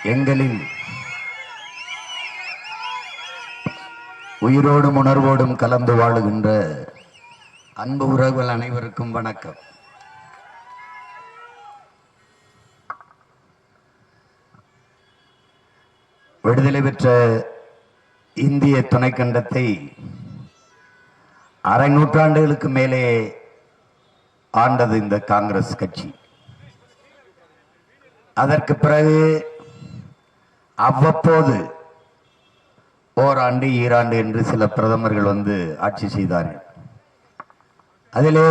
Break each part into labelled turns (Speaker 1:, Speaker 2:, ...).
Speaker 1: எங்களில் உயிரோடும் உணர்வோடும் கலந்து வாழுகின்ற அன்பு உறவுகள் அனைவருக்கும் வணக்கம். விடுதலை பெற்ற இந்திய துணைக்கண்டத்தை அரை நூற்றாண்டுகளுக்கு மேலே ஆண்டது இந்த காங்கிரஸ் கட்சி. அதற்கு பிறகு அவ்வப்போது ஓராண்டு ஈராண்டு என்று சில பிரதமர்கள் வந்து ஆட்சி செய்தார்கள். அதிலே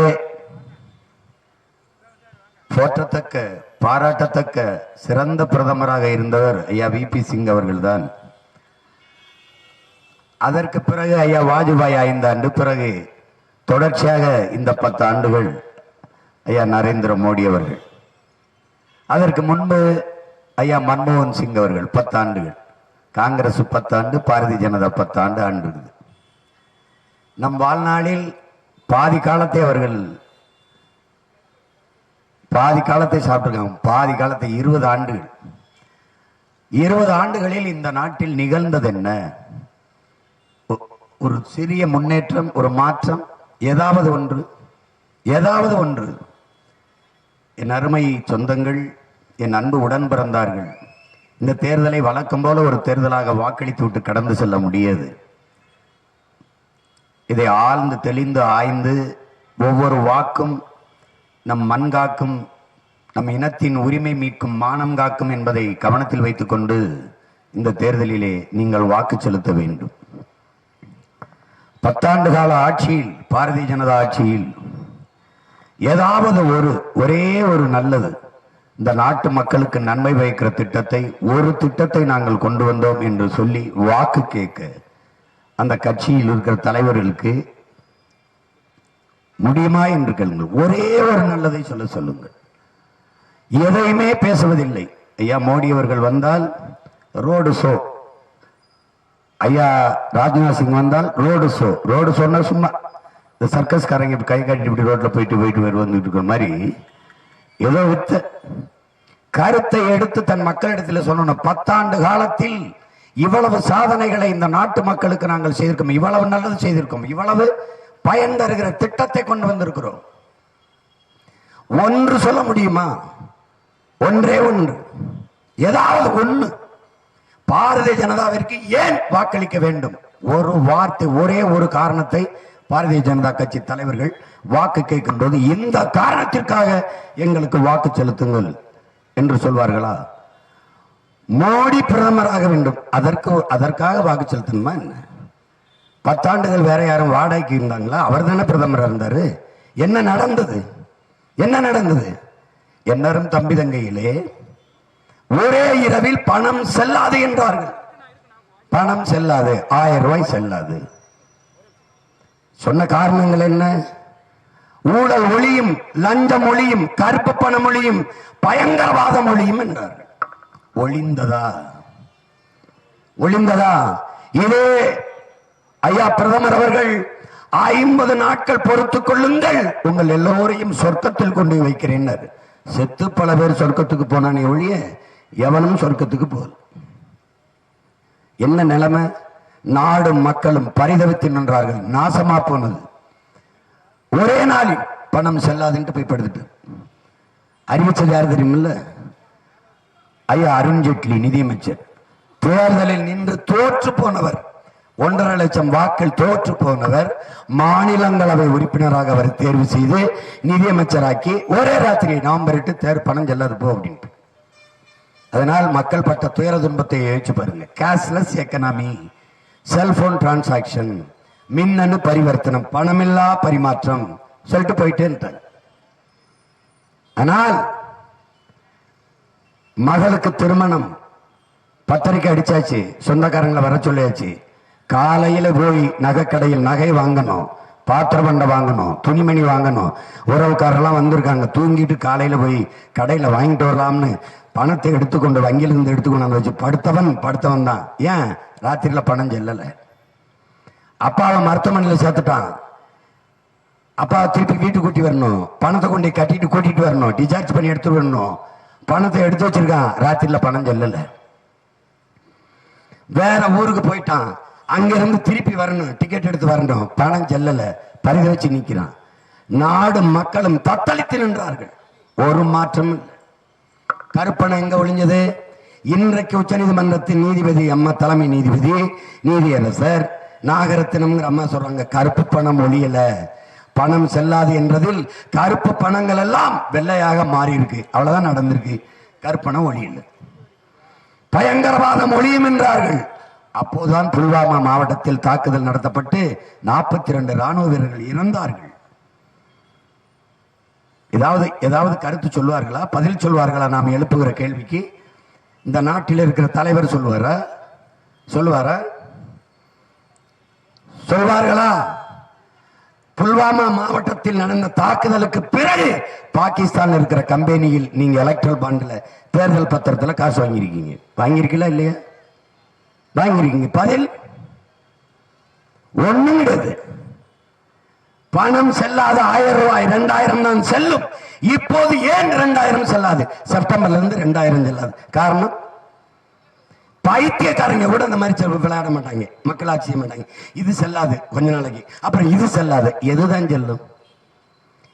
Speaker 1: போற்றத்தக்க பாராட்டத்தக்க சிறந்த பிரதமராக இருந்தவர் ஐயா விபி சிங் அவர்கள்தான். அதற்கு பிறகு ஐயா வாஜ்பாய் 5 ஆண்டு, பிறகு தொடர்ச்சியாக இந்த 10 ஆண்டுகள் ஐயா நரேந்திர மோடி அவர்கள். அதற்கு முன்பு ஐயா மன்மோகன் சிங் அவர்கள் 10 ஆண்டுகள். காங்கிரஸ் 10 ஆண்டு, பாரதிய ஜனதா 10 ஆண்டு ஆண்டு. நம் வாழ்நாளில் பாதி காலத்தை அவர்கள் சாப்பிட்டிருக்காங்க. பாதி காலத்தை 20 ஆண்டுகள். 20 ஆண்டுகளில் இந்த நாட்டில் நிகழ்ந்தது என்ன? ஒரு சிறிய முன்னேற்றம், ஒரு மாற்றம், ஏதாவது ஒன்று. என் அருமை சொந்தங்கள், என் அன்பு உடன் பிறந்தார்கள், இந்த தேர்தலை வழக்கம் போல ஒரு தேர்தலாக வாக்களித்து விட்டு கடந்து செல்ல முடியாது. இதை ஆழ்ந்து தெளிந்து ஆய்ந்து ஒவ்வொரு வாக்கும் நம் மண் காக்கும், நம் இனத்தின் உரிமை மீட்கும், மானம் காக்கும் என்பதை கவனத்தில் வைத்துக் கொண்டு இந்த தேர்தலிலே நீங்கள் வாக்கு செலுத்த வேண்டும். 10 ஆண்டு கால ஆட்சியில், பாரதிய ஜனதா ஆட்சியில் ஏதாவது ஒரே ஒரு நல்லது, இந்த நாட்டு மக்களுக்கு நன்மை பயக்கிற திட்டத்தை நாங்கள் கொண்டு வந்தோம் என்று சொல்லி வாக்கு கேட்க அந்த கட்சியில் இருக்கிற தலைவர்களுக்கு முடியுமா என்று கேளுங்கள். ஒரே ஒரு நல்லதை சொல்லுங்கள். எதையுமே பேசுவதில்லை. ஐயா மோடி அவர்கள் வந்தால் ரோடு ஷோ, ஐயா ராஜ்நாத் சிங் வந்தால் ரோடு ஷோன்னா சும்மா இந்த சர்க்கஸ்காரங்க கை காட்டி இப்படி ரோட்ல போயிட்டு வந்துட்டு இருக்கிற மாதிரி ஏதோ வித்த கருத்தை எடுத்து தன் மக்களிடத்தில் சொல்லணும். 10 ஆண்டு காலத்தில் இவ்வளவு சாதனைகளை இந்த நாட்டு மக்களுக்கு நாங்கள் செய்திருக்கோம், இவ்வளவு நல்லது செய்திருக்கோம், இவ்வளவு பயன் தருகிற திட்டத்தை கொண்டு வந்திருக்கிறோம். ஒன்று சொல்ல முடியுமா? ஒன்றே ஒன்று, ஏதாவது ஒன்று. பாரதிய ஜனதாவிற்கு ஏன் வாக்களிக்க வேண்டும்? ஒரு வார்த்தை, ஒரே ஒரு காரணத்தை பாரதிய ஜனதா கட்சி தலைவர்கள் வாக்கு கேட்கும் போது இந்த காரணத்திற்காக எங்களுக்கு வாக்கு செலுத்துங்கள் என்று சொல்வார்களா? மோடி பிரதமராக வேண்டும், அதற்காக வாக்கு செலுத்தணுமா என்ன? 10 ஆண்டுகள் வேற யாரும் வாடகைக்கு இருந்தாங்களா? அவர் தானே பிரதமராக இருந்தாரு. என்ன நடந்தது? எல்லாரும் தம்பி தங்கையிலே ஒரே இரவில் பணம் செல்லாது என்றார்கள். பணம் செல்லாது, 1000 ரூபாய் செல்லாது. சொன்ன காரணங்கள் என்ன? ஊழல் ஒளியும், லஞ்சம் ஒளியும், கருப்பு பணம் ஒளியும், பயங்கரவாதம் ஒளியும் என்றார்கள். ஒளிந்ததா? இதே ஐயா பிரதமர் அவர்கள் 50 நாட்கள் பொறுத்துக் கொள்ளுங்கள், உங்கள் எல்லோரையும் சொர்க்கத்தில் கொண்டு வைக்கிறேன். செத்து பல பேர் சொர்க்கத்துக்கு போனானே ஒழிய எவனும் சொர்க்கத்துக்கு போல். என்ன நிலைமை? நாடும் மக்களும் பரிதவித்து நின்றார்கள். நாசமா போனது. ஒரே நாளில் பணம் செல்லாதுன்ட்டு போய் படுத்துட்டு அறிவிச்சது யார் தெரியுமில்ல? ஐயா அருண்ஜேட்லி நிதியமைச்சர். தேர்தலில் நின்று தோற்று போனவர், 1.5 லட்சம் வாக்கில் தோற்று போனவர், மாநிலங்களவை உறுப்பினராக அவர் தேர்வு செய்து நிதியமைச்சராக்கி ஒரே ராத்திரி நவம்பர் 8 பணம் செல்லாது போ அப்படின்ட்டு. அதனால் மக்கள் பட்ட துயர துன்பத்தை யோசிச்சு பாருங்க. கேஷ்லெஸ் எக்கனாமி, செல்போன் டிரான்சாக்சன், மின்னணு பரிவர்த்தனம், பணமில்லா பரிமாற்றம் சொல்லிட்டு போயிட்டே. ஆனால் மகளுக்கு திருமணம், பத்திரிக்கை அடிச்சாச்சு, சொந்தக்காரங்களை வர சொல்லியாச்சு. காலையில போய் நகைக்கடையில் நகை வாங்கணும், பாத்திர பண்டை வாங்கணும், துணிமணி வாங்கணும். உறவுக்காரெல்லாம் வந்திருக்காங்க, தூங்கிட்டு காலையில போய் கடையில வாங்கிட்டு வரலாம்னு பணத்தை எடுத்துக்கொண்டு வங்கியிலிருந்து எடுத்துக்கொண்டு வச்சு படுத்தவன் தான். ஏன் ராத்திரில பணம் செல்லல? அப்பாவை மருத்துவமனையில் சேர்த்துட்டான். அப்பா திருப்பி வீட்டுக்கு கூட்டி வரணும், பணத்தை கொண்டு கட்டிட்டு கூட்டிட்டு வரணும், டிசார்ஜ் பண்ணி எடுத்து வரணும். பணத்தை எடுத்து வச்சிருக்கான், ராத்திரில பணம் செல்லல. வேற ஊருக்கு போயிட்டான். அங்க இருந்து திருப்பி வரணும், டிக்கெட் எடுத்து வரணும், பணம் செல்லல, பரிதவிச்சு நிக்கிறான். நாடு மக்களும் தத்தளித்து நின்றார்கள். ஒரு மாற்றம் இல்லை. கருப்பணம் எங்க ஒளிஞ்சது? இன்றைக்கு உச்ச நீதிமன்றத்தின் நீதிபதி அம்மா, தலைமை நீதிபதி நீதியரசர் நாகரத்தினம்ங்கிற அம்மா சொல்றாங்க, கருப்பு பணம் ஒளியல, பணம் செல்லாது என்றதில் கருப்பு பணங்கள் எல்லாம் வெள்ளையாக மாறி இருக்கு. அவ்வளவுதான் நடந்திருக்கு. கருப்பணம் ஒளியல. பயங்கரவாதம் ஒளியும் என்றார்கள். அப்போதுதான் புல்வாமா மாவட்டத்தில் தாக்குதல் நடத்தப்பட்டு 42 ராணுவ வீரர்கள் இறந்தார்கள். ஏதாவது கருத்து சொல்வார்களா? பதில் சொல்வார்களா? நாம் எழுப்புகிற கேள்விக்கு இந்த நாட்டில் இருக்கிற தலைவர் சொல்லுவாரா? சொல்வார்களா? புல்வாமா மாவட்டத்தில் நடந்த தாக்குதலுக்கு பிறகு பாகிஸ்தான் இருக்கிற கம்பெனியில் நீங்க எலக்ட்ரல் பாண்ட்ல தேர்தல் பத்திரத்துல காசு வாங்கியிருக்கீங்களா இல்லையா? வாங்கியிருக்கீங்க. பதில் ஒண்ணும் கிடையாது. பணம் செல்லாத 1000 ரூபாய் 2000 தான் செல்லும். இப்போது ஏன் 2000 செல்லாது? செப்டம்பர்ல இருந்து 2000 செல்லாது. காரணம், பைத்தியக்காரங்க கூட இந்த மாதிரி விளையாட மாட்டாங்க, மக்களாட்சி செய்ய மாட்டாங்க. இது செல்லாது கொஞ்ச நாளைக்கு, அப்புறம் இது செல்லாது. எதுதான் செல்லும்?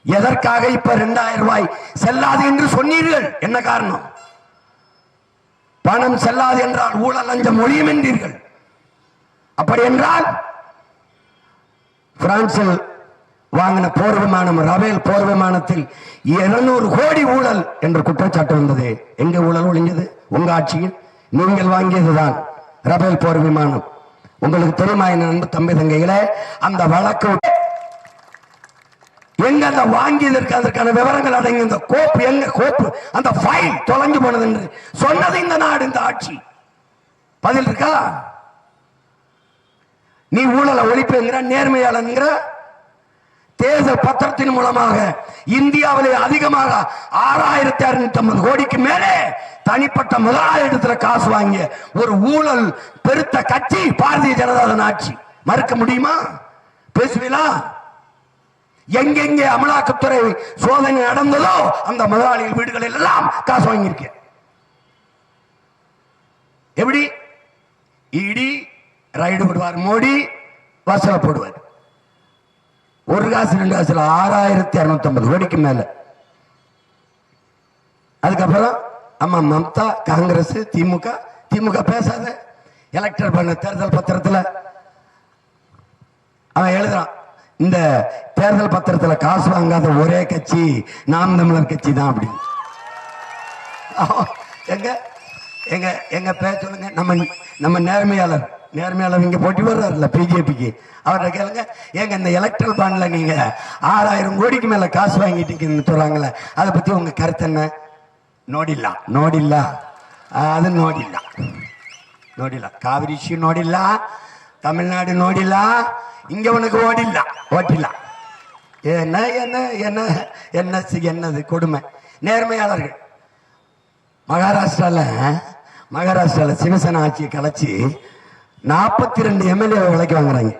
Speaker 1: எதற்காக இப்ப 2000 ரூபாய் செல்லாது என்று சொன்னீர்கள்? என்ன காரணம்? பணம் செல்லாது என்றால் ஊழல் லஞ்சம் ஒழியும் என்றீர்கள். அப்படி என்றால் பிரான்சில் வாங்கின போர் விமானம், ரபேல் போர் விமானத்தில் 200 கோடி ஊழல் என்ற குற்றச்சாட்டு வந்தது. எங்க ஊழல் ஒழிஞ்சது? உங்க ஆட்சியில். நீங்கள் வாங்கியதுதான் ரபேல் போர் விமானம். உங்களுக்கு தெரியுமா என்ன அன்பு தம்பி தங்கைகளே? அந்த வழக்கு எங்க அந்த வாங்கியதற்கு அதற்கான விவரங்கள் அடங்கி இந்த கோப்பு எங்க கோப்பு அந்த ஃபைல் தொலைஞ்சு போனது என்று சொன்னது இந்த நாடு, இந்த ஆட்சி. பதில் இருக்கா? நீ ஊழலை ஒழிப்புங்கிற, நேர்மையாளங்கிற. தேர்தல் பத்திரத்தின் மூலமாக இந்தியாவிலே அதிகமாக 6650 கோடிக்கு மேலே தனிப்பட்ட முதலாளிடத்துல காசு வாங்கிய ஒரு ஊழல் பெருத்த கட்சி பாரதிய ஜனதா ஆட்சி. மறுக்க முடியுமா? பேசுவீங்களா? எங்கெங்கே அமலாக்கத்துறை சோதனை நடந்ததோ அந்த முதலாளிகள் வீடுகளில் எல்லாம் காசு வாங்கியிருக்க. எப்படி? இடி ரைடு போடுவார், மோடி வாசல போடுவார். ஒரு காசு 2 காசுல 6650 கோடிக்கு மேல. அதுக்கப்புறம் அம்மா மம்தா, காங்கிரஸ், திமுக பேசாத எலக்டர் பண்ண தேர்தல் பத்திரத்துல அவன் எழுதுறான், இந்த தேர்தல் பத்திரத்துல காசு வாங்காத ஒரே கட்சி நாம் தமிழர் கட்சி தான். அப்படி எங்க பேர் சொல்லுங்க. நம்ம நேர்மையாளர் இங்க போட்டி வர்றாருல்ல பிஜேபிக்கு, அவர்கிட்ட கேளுங்க, ஏங்க இந்த எலக்ட்ரல் பாண்ட்ல நீங்க 6000 கோடிக்கு மேல காசு வாங்கிட்டீங்கன்னு சொல்றாங்கல்ல, அதை பத்தி உங்க கருத்து என்ன? நோடில்லா அது நோடில்லா காவிரி இஷ்யூ நோடில்லா, தமிழ்நாடு நோடில்லா, இங்க உனக்கு ஓட்டில்லா. என்னது கொடுமை? நேர்மையாளர்கள் மகாராஷ்டிரால சிவசேனா ஆட்சியை கலைச்சு 42 எம்எல்ஏ விலைக்கு வாங்குறாங்க.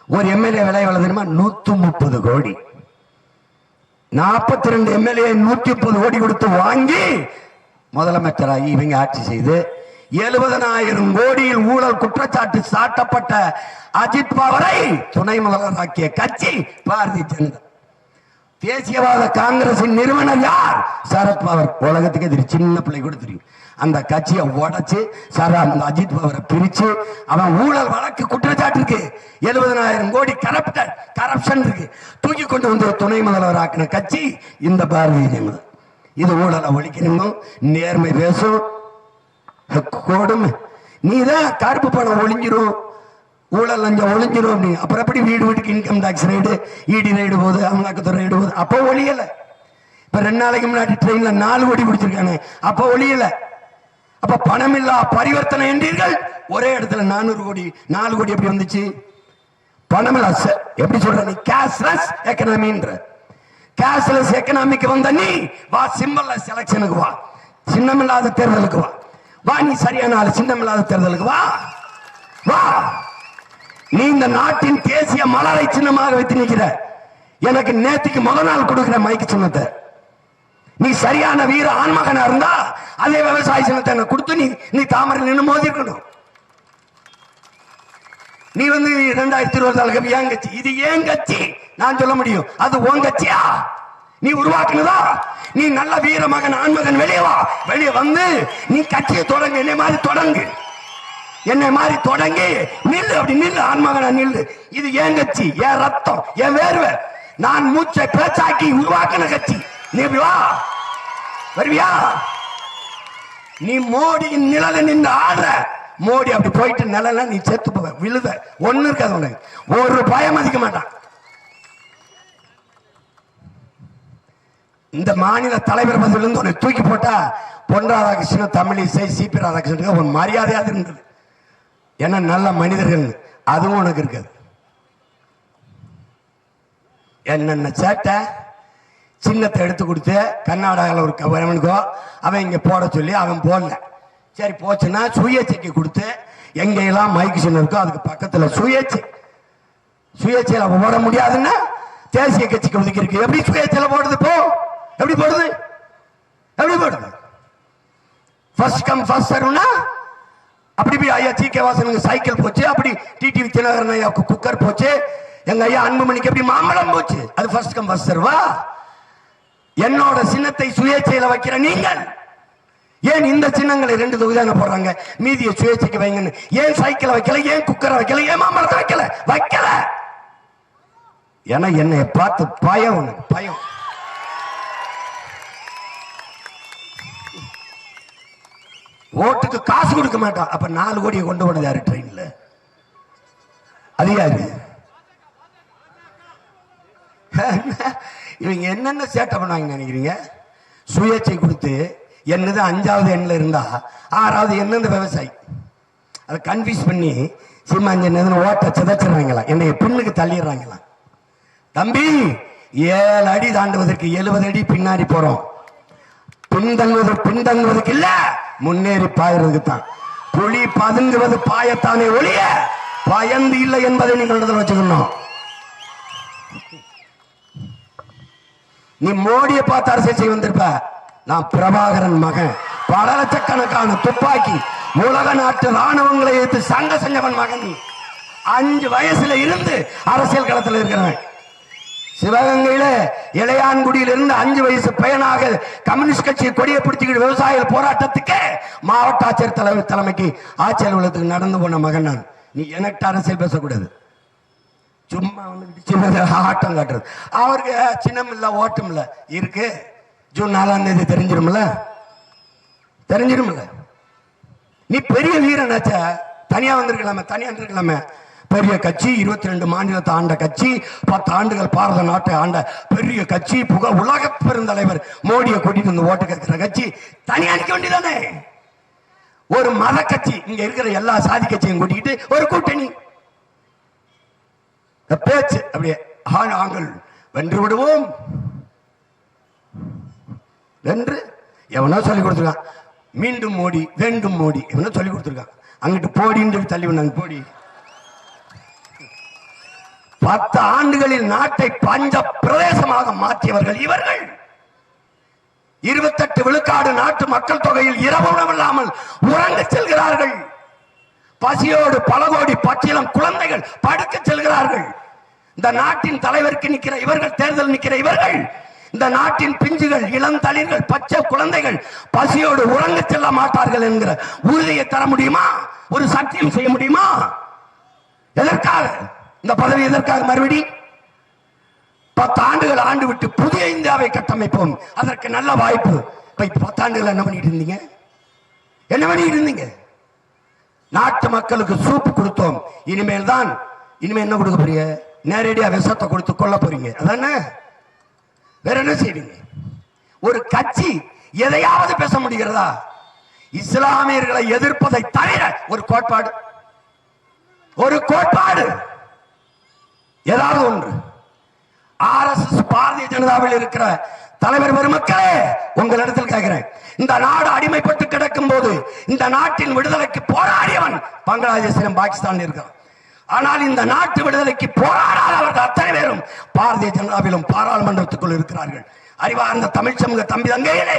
Speaker 1: ஒரு எம்எல்ஏ விலை எவ்வளவு தெரியுமா? 130 கோடி. 42 எம்எல்ஏ 130 கோடி கொடுத்து வாங்கி முதலமைச்சராகி இவங்க ஆட்சி செய்து 70,000 கோடியில் ஊழல் குற்றச்சாட்டு சாட்டப்பட்ட அஜித் பவரை துணை முதல்வராக்கிய கட்சி பாரதிய ஜனதா. தேசியவாத காங்கிரசின் நிறுவனர் யார்? சரத்பவர். உலகத்துக்கு தெரியும், சின்ன பிள்ளை கூட தெரியும். அந்த கட்சியை உடைச்சு அந்த அஜித் பவரை பிரிச்சு அவன் ஊழல் வழக்கு குற்றச்சாட்டு இருக்கு, 70,000 கோடி கரப்ஷன் இருக்கு, தூக்கி கொண்டு வந்து துணை முதல்வர் ஆக்கின கட்சி இந்த பாரதிய ஜனதா. இது ஊழலை ஒழிக்கணும், நேர்மை பேசும், கொடுமை. நீதான் கருப்பு பணம் ஒழிஞ்சிரும், ஊழல் லஞ்சம் ஒழிஞ்சிரும் அப்படி. அப்புறம் எப்படி வீட்டுக்கு இன்கம் டாக்ஸ் ரைடு, இடி ரைடு போகுது, அமலாக்கத்துறை ரைடு போகுது. அப்போ ஒழியல. இப்ப 2 நாளைக்கு முன்னாடி ட்ரெயின்ல 4 கோடி பிடிச்சிருக்காங்க, அப்ப ஒழியல. அப்ப பணமில்லா பரிவர்த்தனை என்றீர்கள், ஒரே இடத்துல 400 கோடி 4 கோடி எப்படி வந்துச்சு? பணமில்லா எப்படி சொல்ற நீ? கேஷ்லெஸ் எக்கனாமின்ற. கேஷ்லெஸ் எக்கனாமிக்கு வந்த நீ வா, சிம்பிள்லெஸ் எலெக்ஷனுக்கு வா, சின்னமில்லாத தேர்தலுக்கு வா, நீ சரியான ஆளு, சின்னமில்லாத தேர்தலுக்கு வா. நீ இந்த நாட்டின் தேசிய மலரை சின்னமாக வைத்து நிற்கிற. எனக்கு நேற்றுக்கு முதல் நாள் கொடுக்கிற மைக்கு சின்னத்தை நீ சரியான வீர ஆண்மகனா இருந்தா அதே விவசாய சின்னத்தை கொடுத்து நீ தாமரை நின்று மோதி இருக்கணும். நீ 2024 ஏன் கட்சி, இது ஏன் கட்சி நான் சொல்ல முடியும். அது உன் கட்சியா? நீ உருவாக்குனதா? நீ நல்ல வீர மகன் ஆண்மகன், வெளியே வா. வெளியே வந்து நீ கட்சியை தொடங்கு. என்னை மாதிரி தொடங்கு, என்னை மாதிரி தொடங்கி நில்லு. அப்படி நில்லு, ஆண்மகனா நில்லு. இது ஏன் கட்சி, என் ரத்தம், என் வேர்வை, நான் மூச்சை பேச்சாக்கி உருவாக்கின கட்சி. நீ வா, வருவியா? நீ மோடியின் நிழல நின்று ஆடுற. மோடி அப்படி போயிட்டு நிழல நீ செத்து போவ, விழுத. ஒண்ணு இருக்காது உனக்கு, ஒரு பயம் மதிக்க மாட்டான். இந்த மாநில தலைவர் பதவியிலிருந்து உன்னை தூக்கி போட்டா பொன் ராதாகிருஷ்ணன், தமிழிசை, சிபி ராதாகிருஷ்ணன் ஒரு மரியாதையாக இருந்தது. ஏன்னா நல்ல மனிதர்கள், அதுவும் உனக்கு இருக்காது. என்னென்ன சேட்டை, சின்னத்தை எடுத்து கொடுத்து கர்நாடகாவில் ஒரு கவர்மெண்ட்கோ அவன் இங்க போட சொல்லி அவன் போடல. சரி போச்சுன்னா சுயேட்சைக்கு கொடுத்து எங்கெல்லாம் மைக்கு சின்னம் இருக்கோ அதுக்கு பக்கத்துல சுயேட்சையில போட முடியாதுன்னா தேசிய கட்சிக்கு ஒதுக்கி இருக்கு. எப்படி சுயேட்சையில போடுது? போ, எப்படி போடுது? எப்படி போடுது? ஃபர்ஸ்ட் கம் ஃபர்ஸ்ட் சர்வ்னா அப்படி போய் ஐயா ஜி.கே. வாசனுக்கு சைக்கிள் போச்சு, அப்படி டிடிவி தினகரன் ஐயாவுக்கு குக்கர் போச்சு, எங்க ஐயா அன்புமணிக்கு எப்படி மாம்பழம் போச்சு. அது ஃபர்ஸ்ட் கம் ஃபர்ஸ்ட் சர்வா? என்னோட சின்னத்தை சுயேட்சையில வைக்கிற நீங்கள் ஏன் இந்த சின்னங்களை 2 தொகுதியான போடுறாங்க, மீதியை சுயேட்சைக்கு வைங்கன்னு ஏன் சைக்கிளை வைக்கல, ஏன் குக்கரை வைக்கல, ஏன் மாம்பழத்தை வைக்கல? ஏன்னா என்னை பார்த்து பயம், உனக்கு பயம். ஓட்டுக்கு காசு கொடுக்க மாட்டான். அப்ப 4 கோடியை கொண்டு போனது யாரு ட்ரெயின்ல? அதிகாரி. இவங்க என்னென்ன சேட்டை பண்ணுவாங்க நினைக்கிறீங்க? சுயேட்சை கொடுத்து என்னது 5வது எண்ணில் இருந்தா 6வது என்ன விவசாயி அதை கன்ஃபியூஸ் பண்ணி சீமாஞ்சன் ஓட்ட சிதைச்சிடறாங்களா, என்னைய பின்னுக்கு தள்ளிடுறாங்களா. தம்பி 7 அடி தாண்டுவதற்கு 70 அடி பின்னாடி போறோம். பின்தங்குவதற்கு இல்ல, முன்னேறி பாயறதுக்கு தான். புலி பதுங்குவது பாயத்தானே ஒழிய பயந்து இல்லை என்பதை நீங்கள் வச்சுக்கணும். நீ மோடியை பார்த்து அரசியல் செய்ய வந்திருப்ப. நான் பிரபாகரன் மகன், பல லட்சக்கணக்கான துப்பாக்கி உலக நாட்டு ராணுவங்களை எடுத்து சண்டை செஞ்சவன் மகன். 5 வயசுல இருந்து அரசியல் களத்தில் இருக்கிறவன். சிவகங்கையில இளையான்குடியில் இருந்து 5 வயசு பையனாக கம்யூனிஸ்ட் கட்சியை கொடியை பிடிச்சிக்கிட்டு விவசாய போராட்டத்துக்கு மாவட்ட ஆட்சியர் தலைமைக்கு ஆட்சியர் அலுவலகத்துக்கு நடந்து போன மகன் நான். நீ எனக்கு அரசியல் பேசக்கூடாது. சும்மா ஆட்டம் காட்டுறது. அவருக்கு சின்னம் இல்ல, ஓட்டம் இல்ல இருக்கு. ஜூன் 4ஆம் தேதி தெரிஞ்சிரும்ல. நீ பெரிய வீரனாச்ச, தனியா வந்திருக்கலாமே. பெரிய கட்சி, 22 மாநிலத்தை ஆண்ட கட்சி, 10 ஆண்டுகள் பாரத நாட்டை ஆண்ட பெரிய கட்சி, உலக பெருந்தலைவர் மோடியை கூட்டிட்டு வந்து ஓட்டு கேட்கிற கட்சி, தனியா நிக்க வேண்டியதானே? ஒரு மத கட்சி, இங்க இருக்கிற எல்லா சாதி கட்சியும் கூட்டிக்கிட்டு ஒரு கூட்டணி பேச்சு. அப்படியே நாங்கள் வென்று விடுவோம் என்று எவனோ சொல்லி கொடுத்துருக்கான். மீண்டும் மோடி, வேண்டும் மோடி, எவனோ சொல்லி கொடுத்துருக்கான். அங்கிட்டு போடின்னு தள்ளி வந்தாங்க. போடி 10 ஆண்டுகளில் நாட்டை பஞ்ச பிரதேசமாக மாற்றியவர்கள் இவர்கள். 28 விழுக்காடு நாட்டு மக்கள் தொகையில் இரவு உணவில்லாமல் உறங்க செல்கிறார்கள். பசியோடு பல கோடி பச்சிலம் குழந்தைகள் படுக்க செல்கிறார்கள். இந்த நாட்டின் தலைவருக்கு நிற்கிற இவர்கள், தேர்தல் நிற்கிற இவர்கள், இந்த நாட்டின் பிஞ்சுகள், இளம் தளிர்கள், பச்சை குழந்தைகள் பசியோடு உறங்க செல்ல மாட்டார்கள் என்கிற உறுதியை தர முடியுமா? ஒரு சத்தியம் செய்ய முடியுமா? எதற்காக இந்த பதவி? எதற்காக மறுபடி 10 ஆண்டுகள் ஆண்டு விட்டு புதிய இந்தியாவை கட்டமைப்போம், அதற்கு நல்ல வாய்ப்பு. இப்ப 10 ஆண்டுகள் என்ன பண்ணிட்டு இருந்தீங்க? நாட்டு மக்களுக்கு சூப்பு கொடுத்தோம். இனிமேல் என்ன கொடுக்க போறீங்க? நேரடியா விஷத்தை கொடுத்து கொள்ள போறீங்க. அதானே? வேற என்ன செய்வீங்க? ஒரு கட்சி எதையாவது பேச முடிகிறதா? இஸ்லாமியர்களை எதிர்ப்பதை தவிர ஒரு கோட்பாடு ஏதாவது ஒன்று. RSS பாரதிய ஜனதாவில் இருக்கிற தலைவர் பெருமக்களே, உங்களிடத்தில் கேட்கிறேன். இந்த நாடு அடிமைப்பட்டு கிடக்கும் போது இந்த நாட்டின் விடுதலைக்கு போராடியவன் பங்களாதேஷிலும் பாகிஸ்தான் இருக்கிறான். ஆனால் இந்த நாட்டு விடுதலைக்கு போராடாதவர்கள் அத்தனை பேரும் பாரதிய ஜனதாவிலும் பாராளுமன்றத்துக்குள் இருக்கிறார்கள். அறிவார்ந்த தமிழ் சமூக தம்பி தங்கையிலே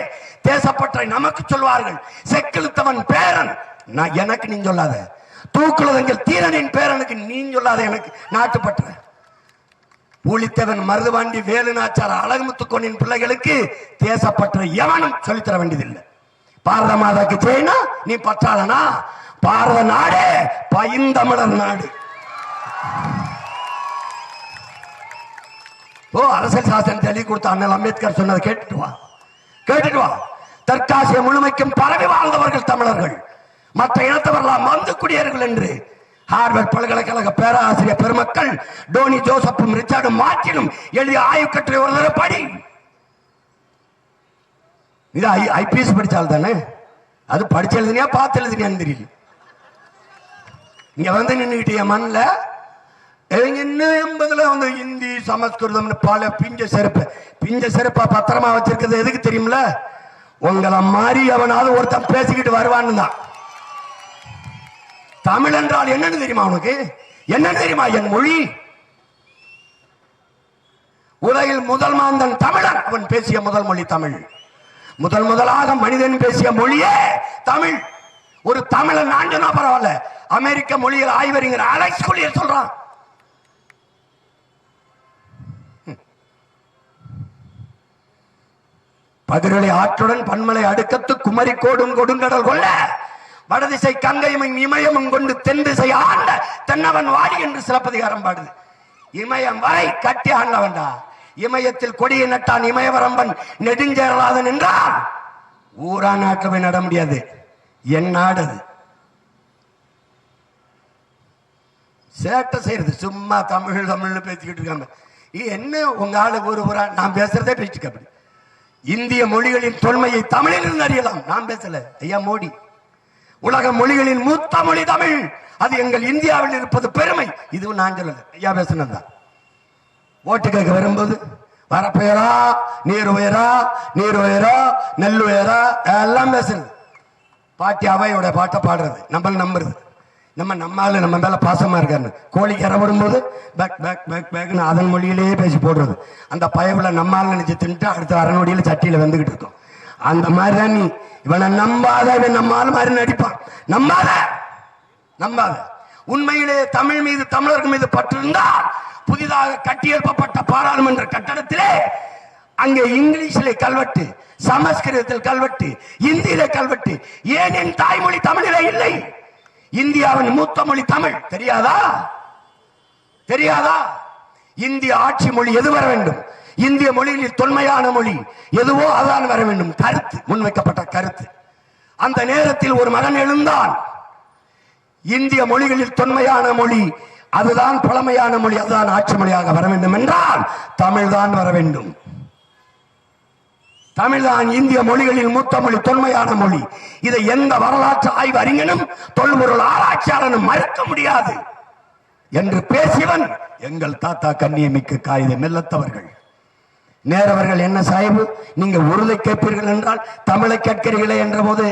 Speaker 1: தேசப்பற்றை நமக்கு சொல்வார்கள். செக்கிழுத்தவன் பேரன், நான் எனக்கு நீ சொல்லாத. தூக்குலதங்கள் தீரனின் பேரனுக்கு நீ சொல்லாத எனக்கு நாட்டுப்பற்ற. பூலித்தேவன், மருதுபாண்டி, வேலுநாச்சார், அழகுமுத்துக்கோனின் பிள்ளைகளுக்கு தேசப்பற்ற எவனும் சொல்லித்தர வேண்டியதில்லை. பாரத மாதாக்கு செய்யினா நீ பற்றாளனா? பாரத நாடே பைந்தமிழர் நாடு. அரசியல் சாசனம் தெளிவு கொடுத்த அண்ணல் அம்பேத்கர் சொன்னதை கேட்டுட்டு வா. தெற்காசிய முழுமைக்கும் பரவி வாழ்ந்தவர்கள் தமிழர்கள், மற்ற இனத்தவர்களாம் வந்து குடியேறுகள் என்று ஹார்வர்ட் பல்கலைக்கழக பேராசிரியர் பெருமக்கள் டோனி ஜோசப்பும் ரிச்சார்டும் மார்ட்டினும் எழுதிய ஆய்வு கட்டுரை ஒரு தடவை படி. இது ஐபிஎஸ் படிச்சால் தானே, அது படிச்சு எழுதினியா பார்த்து எழுதினியான்னு தெரியல. இங்க வந்து நின்றுகிட்டிய மண்ணில் வந்து ஹிந்தி சமஸ்கிருதம் பல பிஞ்ச செருப்பா பத்திரமா வச்சிருக்கிறது எதுக்கு தெரியுமில? உங்களை மாறி அவனாவது ஒருத்தன் பேசிக்கிட்டு வருவான்னு தான். தமிழ் என்றால் என்னன்னு தெரியுமா உனக்கு? என்னன்னு தெரியுமா என் மொழி? உலகில் முதல் மாந்தன் தமிழன், அவன் பேசிய முதல் மொழி தமிழ். முதலாக மனிதன் பேசிய மொழியே தமிழ். ஒரு தமிழன் ஆண்டுனா பரவாயில்ல, அமெரிக்க மொழியில் ஆய்வறிஞர் அலெக்ஸ் குலியர் சொல்றான். பகிரலை ஆற்றுடன் பன்மலை அடுக்கத்து குமரி கோடும் கொடுங்கடல் கொள்ள வடதிசை கங்கையும் இமயமும் கொண்டு தென் திசை ஆண்ட தென்னவன் வாடி என்று சிலப்பதிகாரம் பாடுது. இமயம் வரை கட்டி ஆண்டவன்டா. இமயத்தில் கொடியை நட்டான் இமயவரம்பன் நெடுஞ்சேரலாதன் என்றால் ஊரா நாட்டில் போய் நட முடியாது. என் நாடு அது. சேட்டை செய்யறது சும்மா தமிழ்னு பேசிக்கிட்டு இருக்காங்க. என்ன உங்க ஆளு ஊரா நான் பேசுறதே பேசிட்டு அப்படி. இந்திய மொழிகளின் தொன்மையை தமிழில் இருந்து அறியலாம். நான் பேசல, ஐயா மோடி. உலக மொழிகளின் மூத்த மொழி தமிழ், அது எங்கள் இந்தியாவில் இருப்பது பெருமை. இதுவும் நான் சொல்லல, ஐயா பேசுனதுதான். ஓட்டு கேட்க வரும்போது வரப்பெயரா நீர் உயரா நெல் உயரா எல்லாம் பேசுறது. பாட்டி அவையோட பாட்டை பாடுறது, நம்மள நம்புறது. நம்மால நம்ம மேல பாசமா இருக்காரு. கோழிக்கு இறவிடும் போது பேக் பேக் பேக் பேக்னு அதன் மொழியிலேயே பேசி போடுறது. அந்த பயவுல நம்மால நினைச்சு தின்ட்டு அடுத்த அரைநொடியில சட்டியில வந்துகிட்டு இருக்கும். அந்த மாதிரிதான் நீ. இவனை நம்பாத, இவன் நம்மால் மாதிரி நடிப்பான். நம்பாத. உண்மையிலே தமிழ் மீது தமிழர்கள் மீது பற்றிருந்தால் புதிதாக கட்டியெழுப்பப்பட்ட பாராளுமன்ற கட்டடத்திலே அங்கே இங்கிலீஷிலே கல்வெட்டு, சமஸ்கிருதத்தில் கல்வெட்டு, இந்தியிலே கல்வெட்டு. ஏன் என் தாய்மொழி தமிழிலே இல்லை? இந்தியாவின் மூத்த மொழி தமிழ். தெரியாதா? இந்திய ஆட்சி மொழி எது வர வேண்டும்? இந்திய மொழியில் தொன்மையான மொழி எதுவோ அதான் வர வேண்டும். கருத்து முன்வைக்கப்பட்ட கருத்து. அந்த நேரத்தில் ஒரு மகன் எழுந்தான். இந்திய மொழிகளில் தொன்மையான மொழி அதுதான் பழமையான மொழி, அதுதான் ஆட்சி மொழியாக வர வேண்டும் என்றால் தமிழ் தான் வர வேண்டும். தமிழ்தான் இந்திய மொழிகளில் மூத்த மொழி, தொன்மையான மொழி. இதை எந்த வரலாற்று ஆய்வு அறிஞனும் தொல்பொருள் ஆராய்ச்சியாளனும் மறுக்க முடியாது என்று பேசியவன் எங்கள் தாத்தா கண்ணியமிக்க காகித மெல்லத்தவர்கள். நேரவர்கள் என்ன சாய்வு, நீங்க உருதை கேட்பீர்கள் என்றால் தமிழை கேட்கிறீர்களே என்ற போது,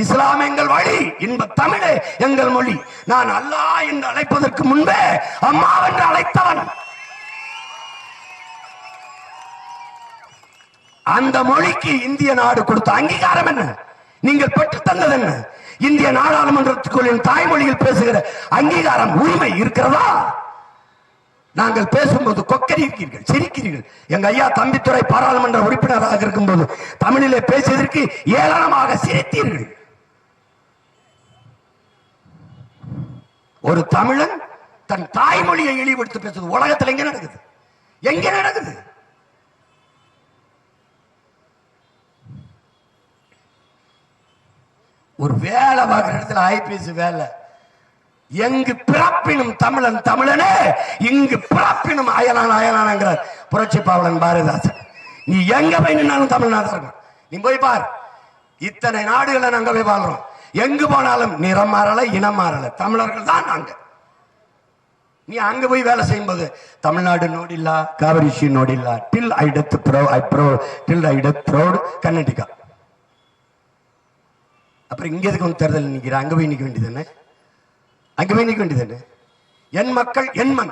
Speaker 1: இஸ்லாம் எங்கள் வழி, இன்ப தமிழே எங்கள் மொழி. நான் அல்லாஹ் என்று அழைப்பதற்கு முன்பே அம்மா என்று அழைத்தவன். அந்த மொழிக்கு இந்திய நாடு கொடுத்த அங்கீகாரம் என்ன? நீங்கள் பெற்று தந்தது என்ன? இந்திய நாடாளுமன்றத்துக்குள் தாய்மொழியில் பேசுகிற அங்கீகாரம், உரிமை இருக்கிறதா? நாங்கள் பேசும்போது கொக்கரிக்கிறீர்கள், சிரிக்கிறீர்கள். எங்க ஐயா தம்பித்துறை பாராளுமன்ற உறுப்பினராக இருக்கும் போது தமிழிலே பேசியதற்கு ஏளனமாக சிரித்தீர்கள். ஒரு தமிழன் தன் தாய்மொழியை இழிவுபடுத்தி பேசுவது உலகத்தில் எங்க நடக்குது? எங்க நடக்குது? ஒரு வேலை பார்க்கிற இடத்துல ஐபிஎஸ் வேலை. எங்கு பிறப்பினும் தமிழன் தமிழனே, இங்கு பிறப்பினும் அயலானாங்கிறார் புரட்சி பாவலன் பாரதிதாசன். நீ எங்க போய் நின்னாலும் தமிழ்நாடு இருக்கும். நீ போய் பார், இத்தனை நாடுகளை நாங்க போய் வாழ்றோம். எங்கு போனாலும் நிறம் மாறல, இனம் மாறல, தமிழர்கள் தான் நாங்க. நீ அங்க போய் வேலை செய்யும் போது தமிழ்நாடு நோடில்லா, காவிரிஷி நோடில்லா, டில் ஐ டெத் ப்ரௌட் கர்நாடகா. அப்புறம் இங்க எதுக்கு வந்து தேர்தல் நிற்கிற? அங்க போய் நிற்க வேண்டியதானே? என் மக்கள் என் மண்.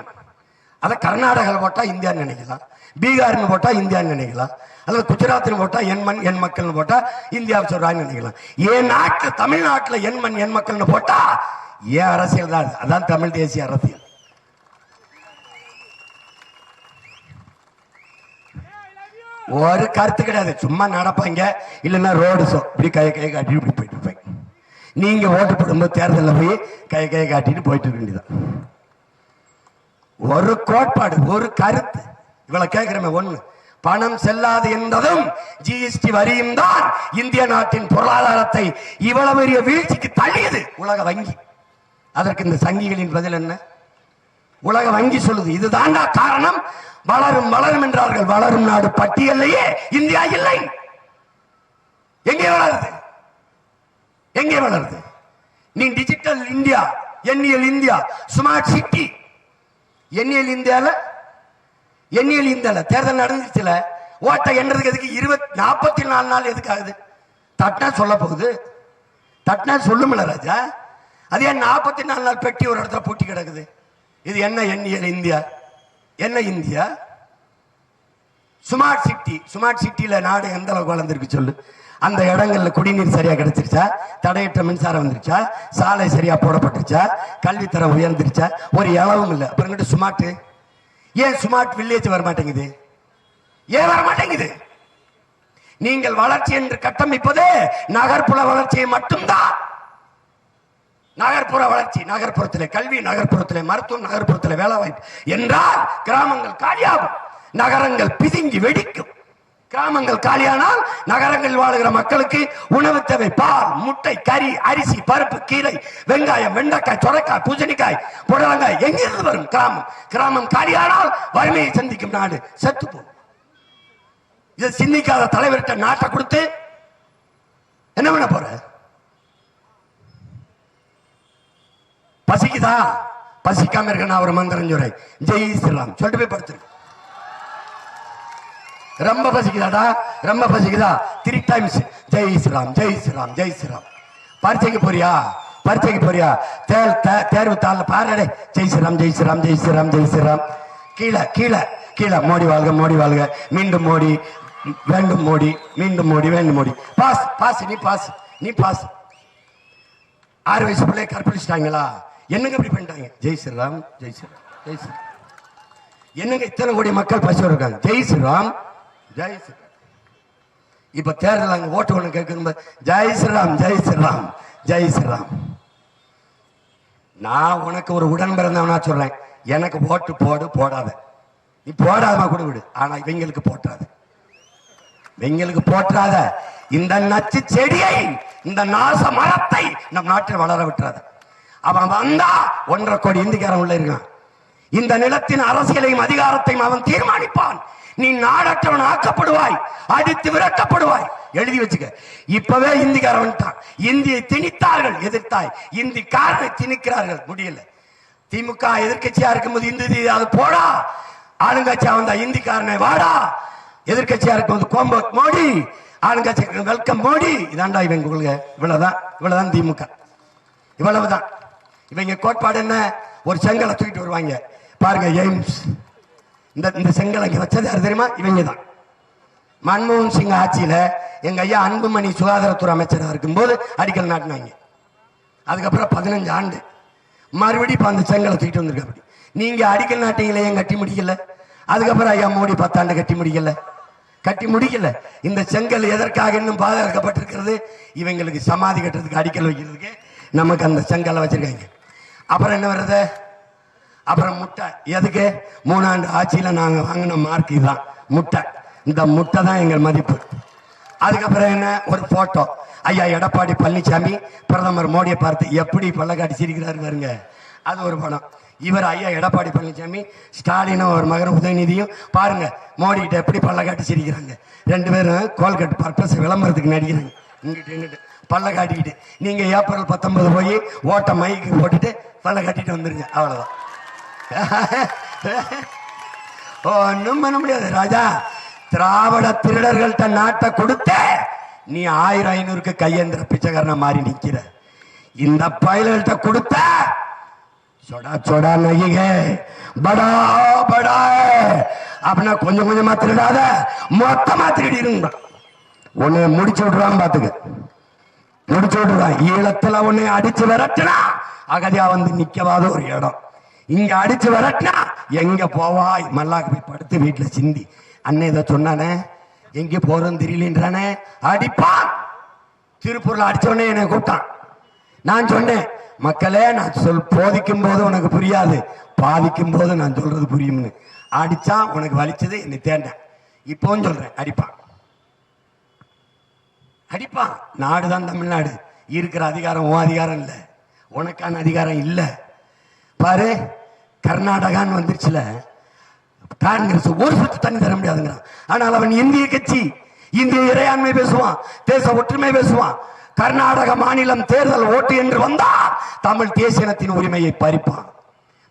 Speaker 1: அதை கர்நாடகாவில் போட்டா இந்தியான்னு நினைக்கலாம், பீகார்னு போட்டா இந்தியான்னு நினைக்கலாம், அல்லது குஜராத்னு போட்டா என் மண் என் மக்கள்னு போட்டா இந்தியாவை சொல்றான்னு நினைக்கலாம். என் நாட்டில் தமிழ்நாட்டில் என் மண் என் மக்கள்னு போட்டா ஏன் அரசியல் தான், அதான் தமிழ் தேசிய அரசியல். ஒரு கருத்து கிடையாது, சும்மா நடப்பாங்க, இல்லைன்னா ரோடு ஷோ இப்படி கையை காட்டிட்டு இப்படி போயிட்டு இருப்பாங்க. நீங்க ஓட்டு போடும்போது தேர்தலில் போய் கையை காட்டிட்டு போயிட்டு இருக்க வேண்டியதான். ஒரு கோட்பாடு, ஒரு கருத்து. இவ்வளவு கேட்கிறமே, ஒண்ணு பணம் செல்லாது என்பதும் ஜிஎஸ்டி வரியும் தான் இந்திய நாட்டின் பொருளாதாரத்தை இவ்வளவு பெரிய வீழ்ச்சிக்கு தள்ளியது உலக வங்கி. அதற்கு இந்த சங்கிகளின் பதில் என்ன? உலக வங்கி சொல்லுது இதுதான் காரணம். வளரும் வளரும் என்றார்கள், வளரும் நாடு பட்டியலையே இந்தியா இல்லை. எங்கே வளருது? எங்கே வளருது? நீ டிஜிட்டல் இந்தியா, எண்ணியல் இந்தியா, ஸ்மார்ட் சிட்டி, எண்ணியல் இந்தியால தேர்தல் நடந்துச்சுல, ஓட்டை எண்றதுக்கு எதுக்கு 44 நாள் எதுக்கு ஆகுது? தட்டா சொல்ல போகுது, தட்டினா சொல்லுமில்ல ராஜா. அது ஏன் 44 நாள் பெட்டி ஒரு இடத்துல பூட்டி கிடக்குது? இது என்ன எண்ணியல் இந்தியா? என்ன இந்தியா? ஸ்மார்ட் சிட்டி, ஸ்மார்ட் சிட்டியில நாடு எந்த அளவுக்கு வளர்ந்துருக்கு சொல்லு. அந்த இடங்கள்ல குடிநீர் சரியா கிடைச்சிருச்சா? தடையற்ற மின்சாரம் வந்துருச்சா? சாலை சரியா போடப்பட்டுருச்சா? கல்வித்தரம் உயர்ந்துருச்சா? ஒரு இளவும் இல்லை. அப்புறம் ஸ்மார்ட், ஏன் ஸ்மார்ட் வில்லேஜ் வர மாட்டேங்குது? ஏன் வர மாட்டேங்குது? நீங்கள் வளர்ச்சி என்று கட்டமைப்பது நகர்ப்புற வளர்ச்சியை மட்டும்தான். நகர்ப்புற வளர்ச்சி, நகர்ப்புறத்திலே கல்வி, நகர்ப்புறத்திலே மருத்துவம், நகர்ப்புறத்திலே வேலை வாய்ப்பு என்றால் கிராமங்கள் காலியாகும், நகரங்கள் பிதுங்கி வெடிக்கும். கிராமங்கள் காலியானால் நகரங்களில் வாழுகிற மக்களுக்கு உணவு தேவை. பால், முட்டை, கறி, அரிசி, பருப்பு, கீரை, வெங்காயம், வெண்டைக்காய், சொரைக்காய், பூசணிக்காய், புடலங்காய் எங்கிருந்து வரும்? கிராமம். கிராமம் காலியானால் வறுமையை சந்திக்கும் நாடு செத்து போகும். இதை சிந்திக்காத தலைவர்கிட்ட நாட்டை கொடுத்து என்ன பண்ண போற? பசிக்குதா? பசிக்காம இருக்க நான் ஒரு மந்திரம் சொல்றேன், ஜெய் ஸ்ரீராம் சொல்லிட்டு போய் படுத்துரு. ரொம்ப பசிக்குதாடா, ரொம்ப பசிக்குதா, 3 டைம்ஸ் ஜெய் ஸ்ரீராம், ஜெய் ஸ்ரீராம், ஜெய் ஸ்ரீராம். பரீட்சைக்கு போறியா? பரீட்சைக்கு போறியா? தேர்வு தாள் பாருடே, ஜெய் ஸ்ரீராம், ஜெய் ஸ்ரீராம், ஜெய் ஸ்ரீராம், ஜெய் ஸ்ரீராம். கீழே கீழே கீழே மோடி வாழ்க, மோடி வாழ்க, மீண்டும் மோடி, வேண்டும் மோடி, மீண்டும் மோடி, வேண்டும் மோடி. பாஸ் பாஸ், நீ பாஸ், நீ பாஸ். 6 வயசு பிள்ளைய கற்பழிச்சிட்டாங்களா? என்னங்க இப்படி பண்ணிட்டாங்க? ஜெய் ஸ்ரீராம், ஜெய் ஸ்ரீராம், ஜெய் ஸ்ரீராம். என்னங்க இத்தனை கோடி மக்கள் பசியோடு இருக்காங்க? ஜெய் ஸ்ரீராம், ஜெய் ஸ்ரீராம். இப்ப தேர்தல் அங்க ஓட்டு ஒண்ணு கேட்கும், ஜெய் ஸ்ரீராம், ஜெய் ஸ்ரீராம், ஜெய் ஸ்ரீராம். நான் உனக்கு ஒரு உடன் பிறந்தவனா சொல்றேன், எனக்கு ஓட்டு போடு, போடாத. நீ போடாம கூட விடு, ஆனா இவங்களுக்கு போட்டாத, இவங்களுக்கு போட்டாத. இந்த நச்சு செடியை, இந்த நாச மரத்தை நம் நாட்டில் வளர விட்டுறாத. அவன் வந்தா 1.5 கோடி இந்திக்காரன் உள்ள இருக்கான். இந்த நிலத்தின் அரசியலையும் அதிகாரத்தையும் அவன் தீர்மானிப்பான். நீ நாடற்றவன் ஆக்கப்படுவாய், அடித்து விரட்டப்படுவாய். எழுதி வச்சுக்க. இப்பவே இந்திக்காரன் வந்துட்டான். இந்தியை திணித்தார்கள், எதிர்த்தாய். இந்திக்காரனை திணிக்கிறார்கள், முடியல. திமுக எதிர்கட்சியா இருக்கும்போது இந்தி அது போடா, ஆளுங்கட்சியா வந்தா இந்திக்காரனை வாடா. எதிர்கட்சியா இருக்கும்போது கோம்போ மோடி, ஆளுங்கட்சி வெல்கம் மோடி. இதாண்டா இவங்க கொள்கை. இவ்வளவுதான் திமுக, இவ்வளவுதான். இவங்க கோட்பாடு என்ன? ஒரு செங்கலை தூக்கிட்டு வருவாங்க பாருங்க, எய்ம்ஸ். இந்த செங்கலை வச்சது யாரு தெரியுமா? இவங்க தான். மன்மோகன் சிங் ஆட்சியில எங்க ஐயா அன்புமணி சுகாதாரத்துறை அமைச்சராக இருக்கும்போது அடிக்கல் நாட்டினாங்க. அதுக்கப்புறம் 15 ஆண்டு மறுபடியும் இப்ப அந்த செங்கலை தூக்கிட்டு வந்திருக்க. அப்படி நீங்க அடிக்கல் நாட்டிங்களே, ஏன் கட்டி முடிக்கல? அதுக்கப்புறம் ஐயா மோடி 10 ஆண்டு கட்டி முடிக்கல. இந்த செங்கல் எதற்காக இன்னும் பாதுகாக்கப்பட்டிருக்கிறது? இவங்களுக்கு சமாதி கட்டுறதுக்கு, அடிக்கல் வைக்கிறதுக்கு நமக்கு அந்த செங்கலை வச்சிருக்காங்க. அப்புறம் என்ன வருது? அப்புறம் முட்டை. எதுக்கு? 3 ஆண்டு ஆட்சியில நாங்க வாங்கின மார்க் இதுதான், முட்டை. இந்த முட்டை தான் எங்கள் மதிப்பு. அதுக்கப்புறம் என்ன? ஒரு போட்டோ. ஐயா எடப்பாடி பழனிசாமி பிரதமர் மோடியை பார்த்து எப்படி பல்ல காட்டி சிரிக்கிறாரு பாருங்க, அது ஒரு படம். இவர் ஐயா எடப்பாடி பழனிசாமி ஸ்டாலினும் ஒரு மகன் உதயநிதியும் பாருங்க மோடி கிட்ட எப்படி பல்ல காட்டி சிரிக்கிறாங்க. 2 பேரும் கோல்கட் பர்பஸ் விளம்பரத்துக்கு நடிக்கிறாங்க. இங்கிட்டு பல்ல காட்டிக்கிட்டு. நீங்க ஏப்ரல் 19 போய் ஓட்ட மைக்கு போட்டுட்டு பல்ல காட்டிட்டு வந்துருங்க, அவ்வளவுதான். ஒன்னும் பண்ண முடியாது ராஜா. திராவிட திருடர்கள்ட்ட நாட்டை கொடுத்த நீ 1000-500க்கு கையேந்திர பிச்சைக்காரன மாறி நிக்கிற. இந்த பயல்கிட்ட கொடுத்த சொடா சொடா நகிக படா படா அப்படின்னா கொஞ்சம் கொஞ்சமா திருடாத, மொத்தமா திருடிருங்க. உன்னை முடிச்சு விடுறான், பாத்துக்க, முடிச்சு விடுறான். ஈழத்துல உன்னை அடிச்சு விரட்டுனா அகதியா வந்து நிக்கவாத ஒரு இடம். இங்க அடிச்சு வரட்டினா எங்க போவாய் மல்லாக்கு போய் படுத்து வீட்டுல சிந்தி. அண்ணன் இதை சொன்னானே, எங்க போறோம் தெரியலன்றானே, அடிப்பான். திருப்பூர்ல அடிச்சோடனே என்னை கூப்பிட்டான். நான் சொன்னேன், மக்களே நான் போதிக்கும் போது உனக்கு புரியாது, பாதிக்கும் போது நான் சொல்றது புரியும்னு. அடிச்சா உனக்கு வலிச்சது என்னை தேண்டேன். இப்பவும் சொல்றேன், அடிப்பான் அடிப்பான். நாடுதான் தமிழ்நாடு. இருக்கிற அதிகாரம் உன் அதிகாரம் இல்ல, உனக்கான அதிகாரம் இல்ல. பாரு, கர்நாடகான்னு வந்துருச்சுல, காங்கிரஸ் ஒரு சொட்டு தண்ணி தர முடியாதுங்கிறான். ஆனால் அவன் இந்திய கட்சி, இந்திய இறையாண்மை பேசுவான், தேச ஒற்றுமை பேசுவான். கர்நாடக மாநிலம் தேர்தல் ஓட்டு என்று வந்தால் தமிழ் தேசியத்தின் உரிமையை பறிப்பான்.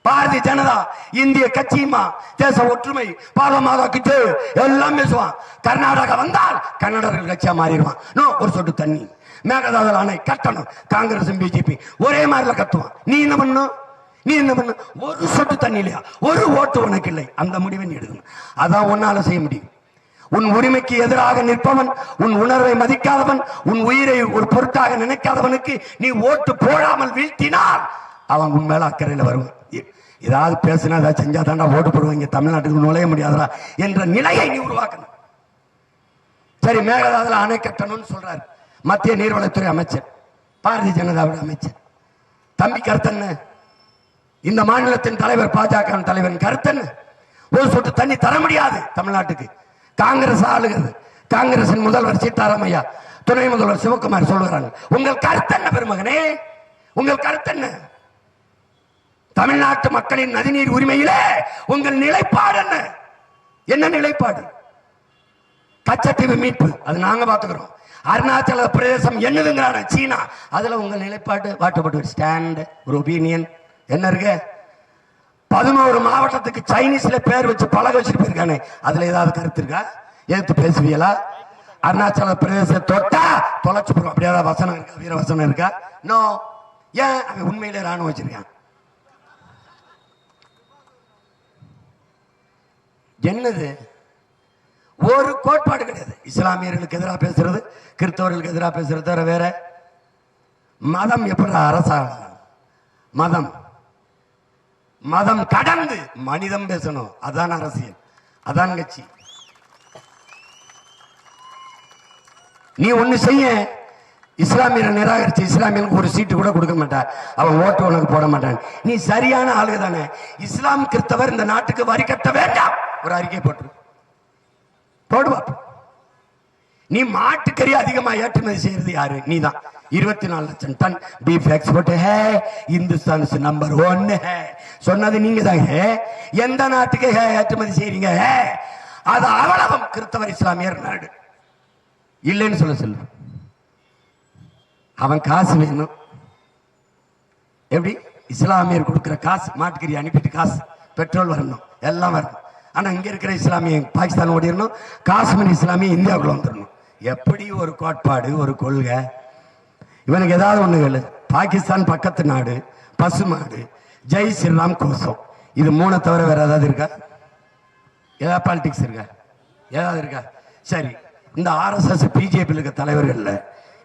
Speaker 1: பாரதிய ஜனதா இந்திய கட்சியுமா, தேச ஒற்றுமை, பாரதமாக கிட்டு எல்லாம் பேசுவான். கர்நாடகா வந்தால் கன்னடர்கள் கட்சியா மாறிடுவான். ஒரு சொட்டு தண்ணி மேகதாது அணை கட்டணும். காங்கிரஸ் பிஜேபி ஒரே மாதிரில கத்துவான். நீ என்ன பண்ணும்? நீ என்ன பண்ண? ஒரு சொட்டு தண்ணி இல்லையா, ஒரு ஓட்டு உனக்கு இல்லை. அந்த முடிவை நீ எடுக்கணும். அதான் உன்னால செய்ய முடியும். உன் உரிமைக்கு எதிராக நிற்பவன், உன் உணர்வை மதிக்காதவன், உன் உயிரை ஒரு பொருட்டாக நினைக்காதவனுக்கு நீ ஓட்டு போடாமல் வீழ்த்தினால் அவன் உன் மேல அக்கறையில் வருவான். ஏதாவது பேசினா ஏதாவது செஞ்சா தாண்டா ஓட்டு போடுவாங்க, தமிழ்நாட்டுக்கு நுழைய முடியாதா என்ற நிலையை நீ உருவாக்கணும். சரி, மேகதாதுல அணை கட்டணும்னு சொல்றாரு மத்திய நீர்வளத்துறை அமைச்சர், பாரதிய ஜனதாவோட அமைச்சர். தம்பி கருத்தன்னு, இந்த மாநிலத்தின் தலைவர், பாஜக தலைவரின் கருத்தன்னு, ஒரு சொட்டு தண்ணி தர முடியாது தமிழ்நாட்டுக்கு. காங்கிரஸ் ஆளுகிறது. காங்கிரசின் முதல்வர் சீதாராமையா, துணை முதல்வர் சிவகுமார் சொல்லுகிறாங்க. உங்கள் கருத்து என்ன பெருமகனே? உங்கள் கருத்து என்ன? தமிழ்நாட்டு மக்களின் நதிநீர் உரிமையிலே உங்கள் நிலைப்பாடு என்ன? என்ன நிலைப்பாடு? கச்சத்தீவு மீட்பு அது நாங்க பாத்துக்கிறோம். அருணாச்சல பிரதேசம் என்னதுங்கிறான சீனா, அதுல உங்கள் நிலைப்பாடு வாட்டப்பட்டு ஸ்டாண்ட், ஒரு ஒப்பீனியன் என்ன இருக்கு? 11 மாவட்டத்துக்கு சைனீஸ்ல பேர் வச்சு பழக வச்சுட்டு போயிருக்கானே, அதுல ஏதாவது கருத்து இருக்கா? எடுத்து பேசுவீங்களா? அருணாச்சல பிரதேச தொட்டா தொலைச்சு போறோம், அப்படி ஏதாவது வசனம் இருக்கா? வீர வசனம் இருக்கா? நோ. ஏன்? அவன் உண்மையிலே ராணுவம் வச்சிருக்கான். என்னது? ஒரு கோட்பாடு கிடையாது. இஸ்லாமியர்களுக்கு எதிராக பேசுறது, கிறிஸ்தவர்களுக்கு எதிராக பேசுறது தவிர வேற. மதம் எப்படி அரசாங்கம்? மதம் மதம் கடந்து மனிதம் பேசணும். அதான் அரசியல், அதான் கட்சி. நீ ஒண்ணு செய்ய, இஸ்லாமியரை நிராகரிச்சு இஸ்லாமியனுக்கு ஒரு சீட்டு கூட கொடுக்க மாட்டான், அவன் ஓட்டு உனக்கு போட மாட்டான். நீ சரியான ஆளுக தானே. இஸ்லாம் கிறிஸ்தவர் இந்த நாட்டுக்கு வரி கட்ட வேண்டாம், ஒரு அறிக்கை போடுவா. நீ மாட்டுக்கறி அதிகமா ஏற்றுமதி செய்யறது யாரு? நீதான். 24 லட்சம் டன் பீஃப் எக்ஸ்போர்ட் है, हिंदुस्तान से नंबर 1 है சொன்னது நீங்க தான். எந்த நாட்டுக்கு ஏற்றுமதி செய்றீங்க? அது அவ்வளவும் கிறிஸ்தவர் இஸ்லாமியர் நாடு இல்லைன்னு சொல்லு. அவன் காசு வேணும். எப்படி? இஸ்லாமியர் கொடுக்கிற காசு, மாட்டுக்கறி அனுப்பிட்டு காசு, பெட்ரோல் வரணும், எல்லாம் வரணும். ஆனா இங்க இருக்கிற இஸ்லாமிய பாகிஸ்தான் ஓடிடணும், காஷ்மீர் இஸ்லாமிய இந்தியாவுக்குள்ள வந்துடணும். எப்படி ஒரு கோட்பாடு, ஒரு கொள்கை? இவனுக்கு ஏதாவது ஒண்ணு. பாகிஸ்தான் பக்கத்து நாடு, பசுமாடு, ஜெய் ஸ்ரீராம் கோஷம், இது 3 தவிர வேற ஏதாவது இருக்கா? ஏதாவது பாலிடிக்ஸ் இருக்கா? ஏதாவது இருக்கா? சரி, இந்த RSS பிஜேபி இருக்க தலைவர்கள்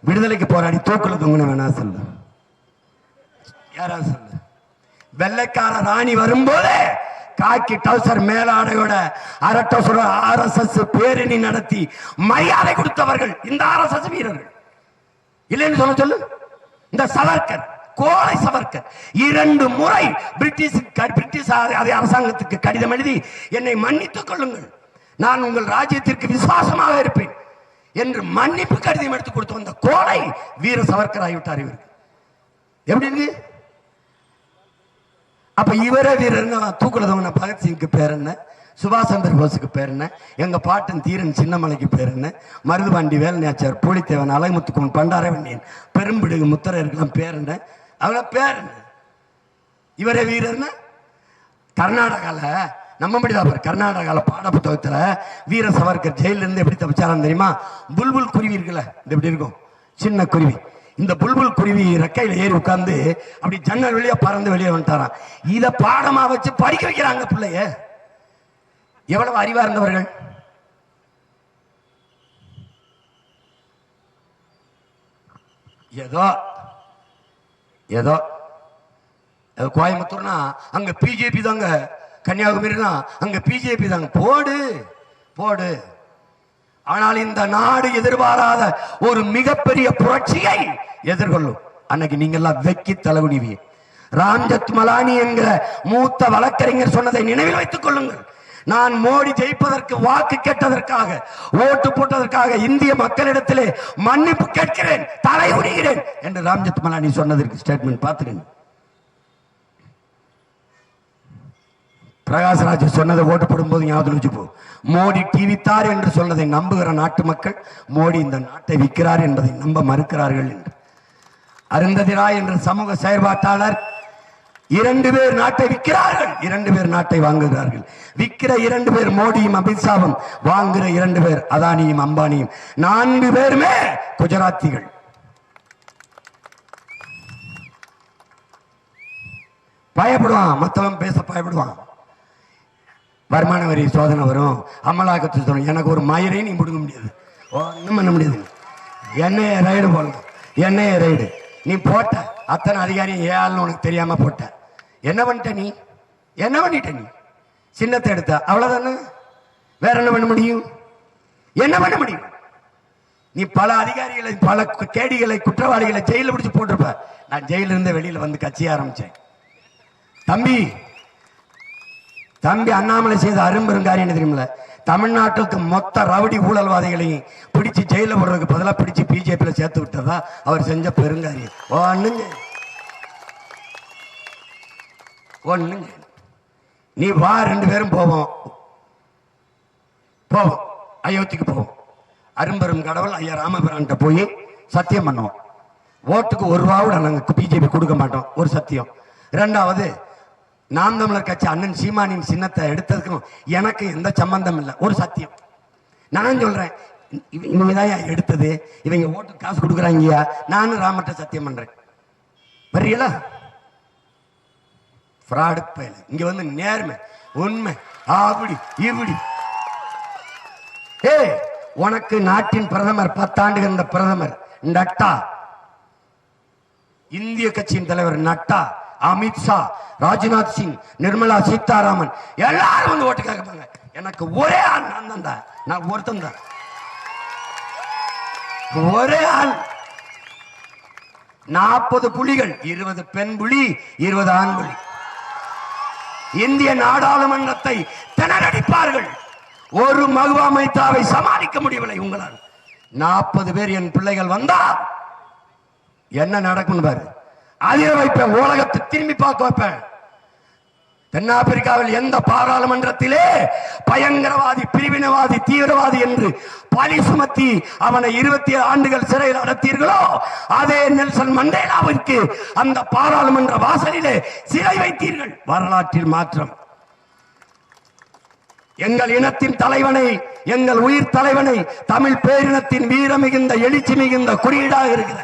Speaker 1: விடுதலைக்கு போராடி தூக்குல தொங்குன வேணா சொல்லு, யாராவது சொல்லு. வெள்ளைக்கார ராணி வரும்போதே காக்கி டவுசர் மேலாடையோட அரட்ட சொல்ற RSS பேரணி நடத்தி மரியாதை கொடுத்தவர்கள் இந்த RSS வீரர்கள் இல்லைன்னு சொல்லு. இந்த சவர்கர், கோலை சவர்கர் 2 முறை பிரிட்டிஷ் அரசாங்கத்துக்கு கடிதம் எழுதி என்னை மன்னித்துக் கொள்ளுங்கள், நான் உங்கள் ராஜ்யத்திற்கு விசுவாசமாக இருப்பேன் என்று மன்னிப்பு கடிதம் எடுத்து கொடுத்து வந்த கோலை வீர சவர்கர் ஆகிவிட்டார். இவருக்கு எப்படி இருக்கு? அப்ப இவரே வீரர் தூக்குலதவன பகத்சிங்க்கு பேர் என்ன, சுபாஷ் சந்திர போஸுக்கு பேர் என்ன, எங்க பாட்டன் தீரன் சின்னமலைக்கு பேர் என்ன, மருதுபாண்டி வேலநாச்சியார், பூலித்தேவன், அலைமுத்துக்குமன், பண்டாரவண்ணியன், பெரும்பிடுகு முத்தரையருக்கெல்லாம் பேர் என்ன, அவங்கள பேர் என்ன? இவரே வீரர்னா கர்நாடகால நம்மபடிதான். கர்நாடகால பாட புத்தகத்துல வீர சவர்கர் ஜெயில இருந்து எப்படி தப்பிச்சாலும் தெரியுமா? புல்புல் குருவி இருக்குல்ல, இது எப்படி இருக்கும், சின்ன குருவி. இந்த புல்புல் குருவி ரெக்கையில ஏறி உட்கார்ந்து அப்படி ஜன்னல் வெளியே பறந்து வெளியே வந்துட்டாராம். இத பாடமா வச்சு படிக்க வைக்கிறாங்க பிள்ளைய. எவ்வளவு அறிவா இருந்தவர்கள்! ஏதோ ஏதோ கோயம்புத்தூர்னா அங்க பிஜேபி தாங்க, கன்னியாகுமரினா அங்க பிஜேபி தாங்க. போடு போடு. ஆனால் இந்த நாடு எதிர்பாராத ஒரு மிகப்பெரிய புரட்சியை எதிர்கொள்ளும். அன்னைக்கு நீங்க எல்லாம் வெக்கி தலைகுனிவி. ராம்ஜெத் மலானி என்கிற மூத்த வழக்கறிஞர் சொன்னதை நினைவில் வைத்துக் கொள்ளுங்கள். நான் மோடி ஜெயிப்பதற்கு வாக்கு கேட்டதற்காக, ஓட்டு போட்டதற்காக இந்திய மக்களிடத்திலே மன்னிப்பு கேட்கிறேன், தலை குனிகிறேன் என்று ராம்ஜெத் மலானி சொன்னதற்கு ஸ்டேட்மெண்ட் பார்த்துக்கங்க. பிரகாஷ்ராஜ் சொன்னதை ஓட்டு போடும்போது ஞாபகம் வச்சுப்போ. மோடி டிவித்தார் என்று சொன்னதை நம்புகிற நாட்டு மக்கள் மோடி இந்த நாட்டை விற்கிறார் என்பதை நம்ப மறுக்கிறார்கள் என்று. அருந்ததி ராய் என்ற சமூக செயற்பாட்டாளர் 2 பேர் நாட்டை விற்கிறார்கள், 2 பேர் நாட்டை வாங்குகிறார்கள். விற்கிற 2 பேர் மோடியும் அமித்ஷாவும், வாங்குகிற 2 பேர் அதானியும் அம்பானியும். 4 பேருமே குஜராத்திகள். பயப்படுவான், மற்றவன் பேச பயப்படுவான். வருமான வரி சோதனை வரும், அமலாக்கத்து சோதனை. எனக்கு ஒரு மயிரை நீ முடுங்க முடியாது, ஒன்றும் பண்ண முடியாது. என்னைய ரைடு போடணும், என்னைய ரைடு நீ போட்ட அத்தனை அதிகாரியும் ஏன்னு உனக்கு தெரியாம போட்ட. என்ன பண்ணிட்ட நீ? என்ன பண்ணிட்ட நீ? சின்னத்தை எடுத்த, அவ்வளவுதானே. வேற என்ன பண்ண முடியும்? என்ன பண்ண முடியும்? நீ பல அதிகாரிகளை, பல கேடிகளை, குற்றவாளிகளை ஜெயில பிடிச்சு போட்டிருப்ப. நான் ஜெயில இருந்து வெளியில வந்து கட்சி ஆரம்பிச்சேன். தம்பி தம்பி அண்ணாமலை செய்த அரும்பெருங்காரி என்ன தெரியுமில்ல? தமிழ்நாட்டுக்கு மொத்த ரவுடி ஊழல்வாதிகளையும் பிடிச்சு ஜெயில போடுறதுக்கு பதிலாக பிடிச்சு பிஜேபியில சேர்த்து விட்டதா அவர் செஞ்ச பெருங்காரியம். ஒண்ணுங்க நீ வா, 2 பேரும் போவோம் அயோத்திக்கு போவோம். அரும்பெரும் கடவுள் ஐயா ராமபிரான்கிட்ட போய் சத்தியம் பண்ணுவோம். ஓட்டுக்கு 1 ரூபாவோட நாங்க பிஜேபி கொடுக்க மாட்டோம், ஒரு சத்தியம். 2வது, நாம் தமிழர் கட்சி அண்ணன் சீமானின் சின்னத்தை எடுத்ததுக்கும் எனக்கு எந்த சம்பந்தம் இல்லை, ஒரு சத்தியம். நான் சொல்றேன், இவங்கதான் எடுத்தது, இவங்க ஓட்டு காசு கொடுக்குறாங்கயா, நானும் ராமட்ட சத்தியம் பண்றேன். வர்றீங்களா? ஃப்ராடு பயல. இங்க வந்து நேர்மை, உண்மை, அப்படி இப்படி. உனக்கு நாட்டின் பிரதமர் 10 ஆண்டுகள் இந்த பிரதமர் நட்டா, இந்திய கட்சியின் தலைவர் நட்டா, அமித்ஷா, ராஜ்நாத் சிங், நிர்மலா சீதாராமன் எல்லாரும் வந்து ஓட்டு கேட்பாங்க. எனக்கு ஒரே ஆள் நான் தான், நான் ஒருத்தன் தான், ஒரே ஆள். 40 புலிகள், 20 பெண் புலி, 20 ஆண் புலி. இந்திய நாடாளுமன்றத்தை திணறடிப்பார்கள். ஒரு மகுவா மைத்தாவை சமாளிக்க முடியவில்லை உங்களால். 40 பேர் என் பிள்ளைகள் வந்தா என்ன நடக்கும் பாரு. அதிர வைப்பேன், உலகத்தை திரும்பி பார்க்க வைப்பேன். தென்னாப்பிரிக்காவில் எந்த பாராளுமன்றத்திலே பயங்கரவாதி, பிரிவினவாதி, தீவிரவாதி என்று பழி சுமத்தி அவனை 27 ஆண்டுகள் சிறையில் அடைத்தீர்களோ, அதே நெல்சன் மண்டேலாவிற்கு அந்த பாராளுமன்ற வாசலிலே சிறை வைத்தீர்கள். வரலாற்றில் மாற்றம். எங்கள் இனத்தின் தலைவனை, எங்கள் உயிர் தலைவனை, தமிழ் பேரினத்தின் வீர மிகுந்த, எழுச்சி மிகுந்த குறியீடாக இருக்கிற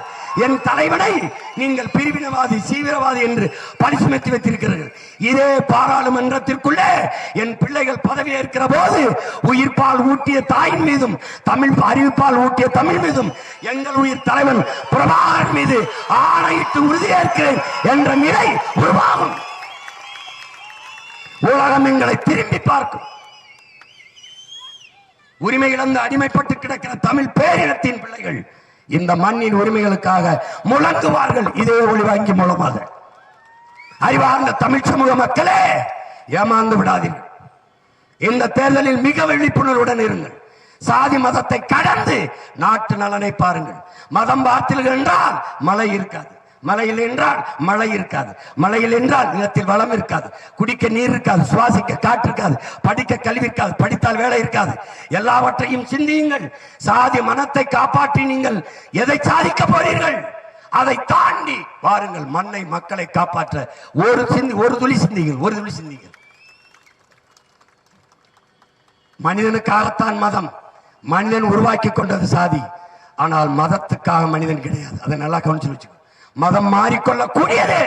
Speaker 1: என் தலைவனை நீங்கள் பிரிவினவாதி, தீவிரவாதி என்று பழி சுமத்தி வைத்திருக்கிறீர்கள். இதே பாராளுமன்றத்திற்குள்ளே என் பிள்ளைகள் பதவியேற்கிற போது உயிர்ப்பால் ஊட்டிய தாயின் மீதும், தமிழ் அறிவிப்பால் ஊட்டிய தமிழ் மீதும் எங்கள் உயிர் தலைவன் பிரபாகரன் மீது ஆணையிட்டு உறுதியேற்கிறேன் என்ற நிலை உருவாகும். உலகம் எங்களை திரும்பி பார்க்கும். உரிமை இழந்து அடிமைப்பட்டு கிடக்கிற தமிழ் பேரினத்தின் பிள்ளைகள் இந்த மண்ணின் உரிமைகளுக்காக முழங்குவார்கள். இதே ஒளி வாங்கி மூலமாக. அறிவார்ந்த தமிழ் சமூக மக்களே, ஏமாந்து விடாதீர்கள். இந்த தேர்தலில் மிக விழிப்புணர்வுடன் இருங்கள். சாதி மதத்தை கடந்து நாட்டு நலனை பாருங்கள். மதம் பார்த்தீர்கள் என்றால் மழை இருக்காது, மலையில் என்றால் மழை இருக்காது, மலையில் என்றால் நிலத்தில் வளம் இருக்காது, குடிக்க நீர் இருக்காது, சுவாசிக்க காற்று இருக்காது, படிக்க கல்வி இருக்காது, படித்தால் வேலை இருக்காது. எல்லாவற்றையும் சிந்தியுங்கள். சாதி மனத்தை காப்பாற்றி நீங்கள் எதை சாதிக்க போறீர்கள்? அதை தாண்டி வாருங்கள். மண்ணை, மக்களை காப்பாற்ற ஒரு துளி சிந்திங்கள், ஒரு துளி சிந்திங்கள். மனிதனுக்காகத்தான் மதம். மனிதன் உருவாக்கி கொண்டது சாதி. ஆனால் மதத்துக்காக மனிதன் கிடையாது. அதை நல்லா கவனிச்சு வச்சுக்கோ. மதம் மாறிக்கொள்ளக்கூடியது,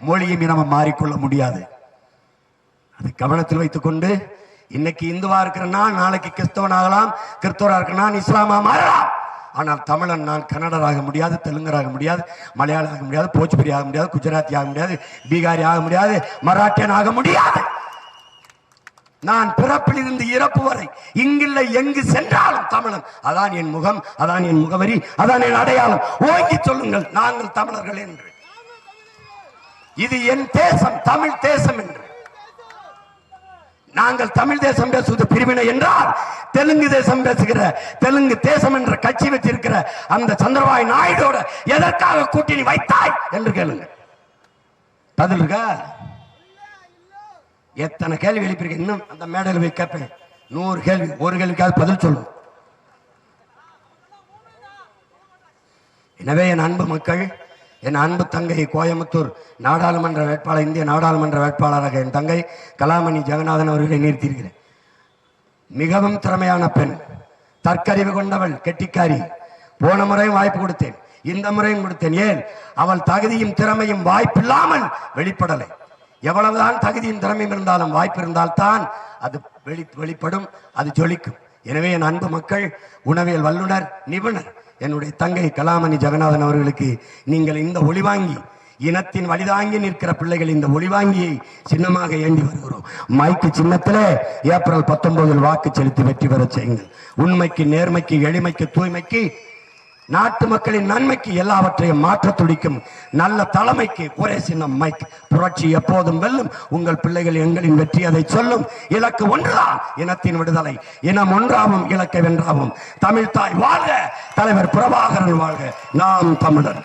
Speaker 1: மொழியும் இனமும் மாறிக்கொள்ள முடியாது. அதை கவனத்தில் வைத்துக் கொண்டு, இன்னைக்கு இந்துவா இருக்கிறனா நாளைக்கு கிறிஸ்தவன் ஆகலாம், கிறிஸ்தவரா இருக்கிறனா இஸ்லாமா மாறலாம். ஆனால் தமிழன் நான் கன்னடராக முடியாது, தெலுங்கராக முடியாது, மலையாளம் ஆக முடியாது, போச்சுபுரி ஆக முடியாது, குஜராத்தி ஆக முடியாது, பீகாரி ஆக முடியாது, மராட்டியன் ஆக முடியாது. நான் பிறப்பிலிருந்து இறப்பு வரை இங்கில்லை எங்கு சென்றாலும் தமிழன். அதான் என் முகம், அதான் என் முகவரி, அதான் என் அடையாளம். ஓங்கி சொல்லுங்கள், நாங்கள் தமிழர்கள் என்று. இது என் தேசம், தமிழ் தேசம் என்று. நாங்கள் தமிழ் தேசம் பேசுவது பிரிவினை என்றால், தெலுங்கு தேசம் பேசுகிற, தெலுங்கு தேசம் என்ற கட்சி வச்சிருக்கிற அந்த சந்திரபாபு நாயுடோட எதற்காக கூட்டணி வைத்தாய் என்று கேளுங்க. பதில் இருக்கா? எத்தனை கேள்வி எழுப்பியிருக்க, இன்னும் அந்த மேடையில் போய் கேட்பேன். 100 கேள்வி, ஒரு கேள்விக்காவது பதில் சொல்லும். எனவே என் அன்பு மக்கள், என் அன்பு தங்கை கோயம்புத்தூர் நாடாளுமன்ற வேட்பாளர், இந்திய நாடாளுமன்ற வேட்பாளராக என் தங்கை கலாமணி ஜெகநாதன் அவர்களை நிறுத்தியிருக்கிறேன். மிகவும் திறமையான பெண், தற்கறிவு கொண்டவள், கெட்டிக்காரி. போன முறையும் வாய்ப்பு கொடுத்தேன், இந்த முறையும் கொடுத்தேன். ஏன்? அவள் தகுதியும் திறமையும் வாய்ப்பில்லாமல் வெளிப்படலை. எவ்வளவுதான் தகுதியும் திறமையும் இருந்தாலும் வாய்ப்பு இருந்தால்தான் அது வெளிப்படும், அது ஜொலிக்கும். எனவே என் அன்பு மக்கள், உணவியல் வல்லுனர், நிபுணர் என்னுடைய தங்கை கலாமணி ஜெகநாதன் அவர்களுக்கு நீங்கள் இந்த ஒளிவாங்கி, இனத்தின் வழிதாங்கி நிற்கிற பிள்ளைகள் இந்த ஒளிவாங்கியை சின்னமாக ஏந்தி வருகிறோம். மைக்கு சின்னத்திலே ஏப்ரல் 19 வாக்கு செலுத்தி வெற்றி பெற செய்யுங்கள். உண்மைக்கு, நேர்மைக்கு, எளிமைக்கு, தூய்மைக்கு, நாட்டு மக்களின் நன்மைக்கு, எல்லாவற்றையும் மாற்ற துடிக்கும் நல்ல தலைமைக்கு ஒரே சின்னம் மைக். புரட்சி எப்போதும் வெல்லும். உங்கள் பிள்ளைகள் எங்களின் வெற்றி அதை சொல்லும். இலக்கு ஒன்றுதான், இனத்தின் விடுதலை. இனம் ஒன்றாவும் இலக்கை வென்றாவும். தமிழ் தாய் வாழ்க, தலைவர் பிரபாகரன் வாழ்க. நாம் தமிழர்.